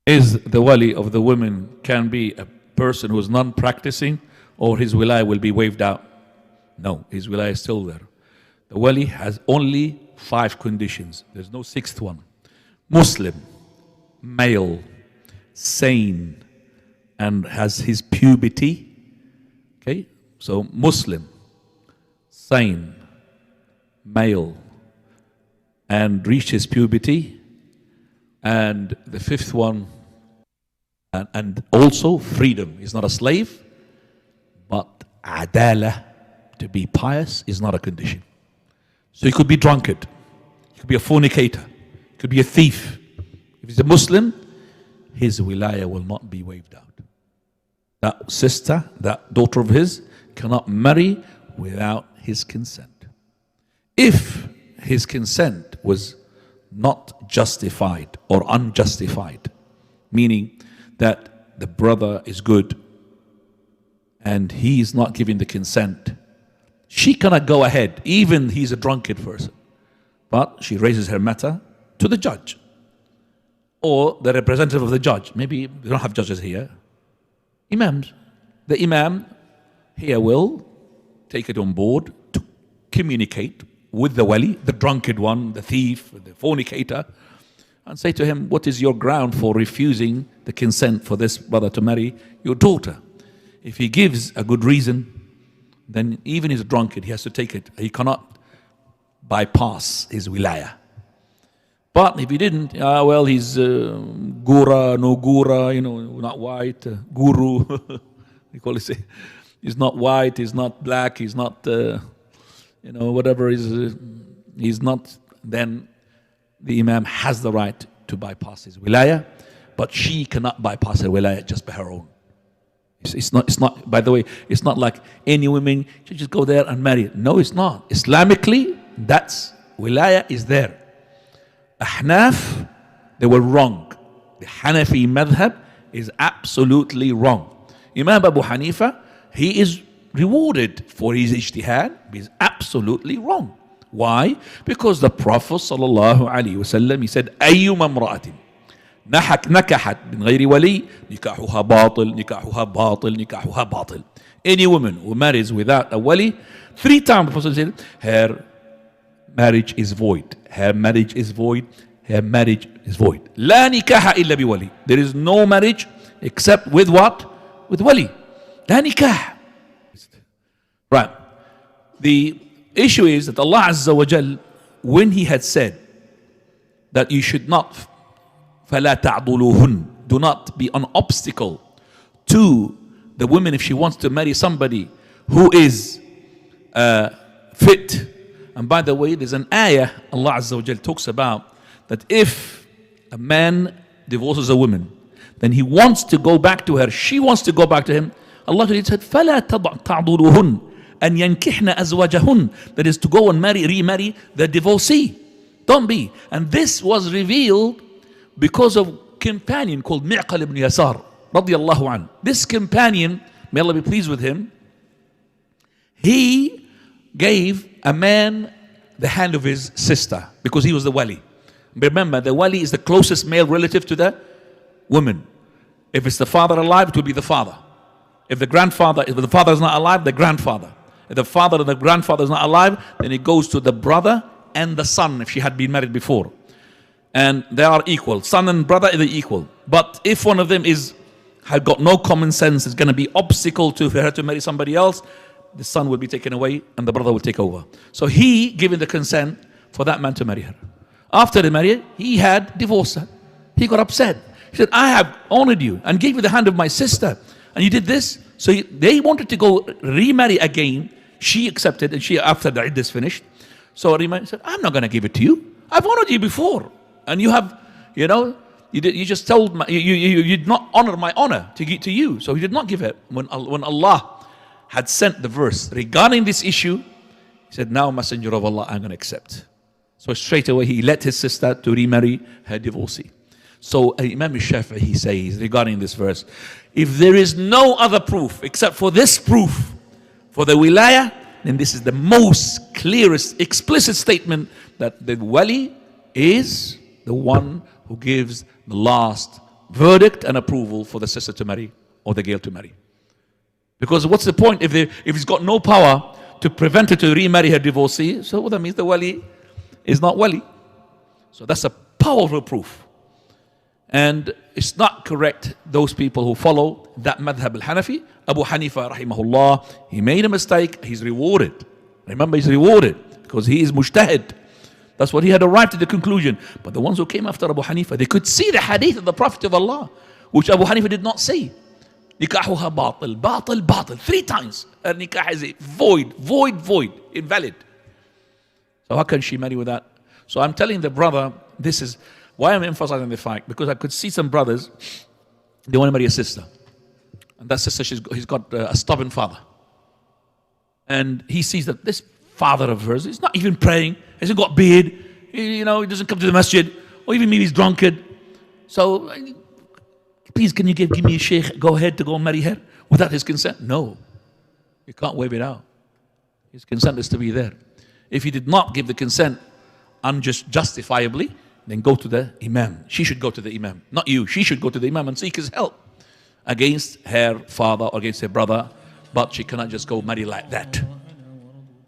Is the wali of the women can be a person who is non-practicing, or his wilayah will be waived out? No, his wilayah is still there. The wali has only 5 conditions. There's no 6th one. Muslim, male, sane, and has his puberty. Okay, so Muslim, sane, male, and reaches puberty. And the 5th one, and also freedom. He's not a slave, but adalah, to be pious, is not a condition. So he could be drunkard, he could be a fornicator, he could be a thief. If he's a Muslim, his wilayah will not be waived out. That sister, that daughter of his, cannot marry without his consent. If his consent was not justified or unjustified, meaning that the brother is good and he is not giving the consent, she cannot go ahead, even he's a drunkard person. But she raises her matter to the judge or the representative of the judge. Maybe we don't have judges here. Imams. The imam here will take it on board to communicate with the wali, the drunkard one, the thief, the fornicator, and say to him, what is your ground for refusing the consent for this brother to marry your daughter? If he gives a good reason, then even if he's a drunkard, he has to take it. He cannot bypass his wilayah. But if he didn't, well, he's gura, no gura, not white, guru, you call it. He's not white, he's not black, he's not, whatever he's not, then the imam has the right to bypass his wilayah, but she cannot bypass her wilayah just by her own. It's not, by the way, it's not like any woman should just go there and marry. No, it's not. Islamically, that's wilayah is there. Ahnaf, they were wrong. The Hanafi madhab is absolutely wrong. Imam Abu Hanifa, he is rewarded for his ijtihad, but he's absolutely wrong. Why? Because the Prophet sallallahu alaihi wasallam, he said, أيما امرأة نكحت من غير ولي نكاحها باطل نكاحها باطل نكاحها باطل. Any woman who marries without a wali, 3 times the Prophet said, her marriage is void. Her marriage is void. Her marriage is void. لا نكاح إلا بولي. There is no marriage except with what? With wali. لا نكاح. Right. The issue is that Allah Azza wa Jal, when He had said that you should not, فَلَا تَعْضُلُوهُنْ, do not be an obstacle to the woman if she wants to marry somebody who is fit. And by the way, there's an ayah Allah Azza wa Jal talks about that if a man divorces a woman, then he wants to go back to her, she wants to go back to him, Allah said, فَلَا تَعْضُلُوهُنْ أن ينكحن أزواجهن, that is to go and remarry the divorcee. Don't be. And this was revealed because of a companion called Mi'qal ibn Yasar radiyallahu an. This companion, may Allah be pleased with him, he gave a man the hand of his sister because he was the wali. Remember, the wali is the closest male relative to the woman. If it's the father alive, it will be the father. If the father is not alive, the grandfather. If the father and the grandfather is not alive, then it goes to the brother and the son if she had been married before. And they are equal. Son and brother are equal. But if one of them had got no common sense, is going to be obstacle to her to marry somebody else, the son will be taken away and the brother will take over. So he given the consent for that man to marry her. After they married, he had divorced her. He got upset. He said, I have honored you and gave you the hand of my sister, and you did this. So they wanted to go remarry again. She accepted, and she, after the iddah is finished, so remarried, said, I'm not going to give it to you. I've honored you before, and you have, you just told you did not honor my honor to you. So he did not give it. When Allah had sent the verse regarding this issue, he said, now Messenger of Allah, I'm going to accept. So straight away he let his sister to remarry her divorcee. So Imam Shafi'i, he says regarding this verse, if there is no other proof except for this proof for the wilayah, then this is the most clearest explicit statement that the wali is the one who gives the last verdict and approval for the sister to marry or the girl to marry. Because what's the point if he's got no power to prevent her to remarry her divorcee? So that means the wali is not wali. So that's a powerful proof. And it's not correct, those people who follow that madhab al-Hanafi. Abu Hanifa rahimahullah, he made a mistake, he's rewarded. Remember, he's rewarded because he is mujtahid. That's what he had arrived at the conclusion. But the ones who came after Abu Hanifa, they could see the hadith of the Prophet of Allah, which Abu Hanifa did not see. Nikahuha batil, batil, batil. 3 times. Her nikah is void, void, void, invalid. So how can she marry with that? So I'm telling the brother, this is why I'm emphasizing the fact, because I could see some brothers, they want to marry a sister. And that sister, he's got a stubborn father. And he sees that this father of hers is not even praying, hasn't got beard, he doesn't come to the masjid, or even maybe he's drunkard. So, please, can you give me a sheikh, go ahead to go and marry her without his consent? No, you can't waive it out. His consent is to be there. If he did not give the consent justifiably, then go to the imam. She should go to the imam, not you. She should go to the imam and seek his help against her father or against her brother, but she cannot just go marry like that.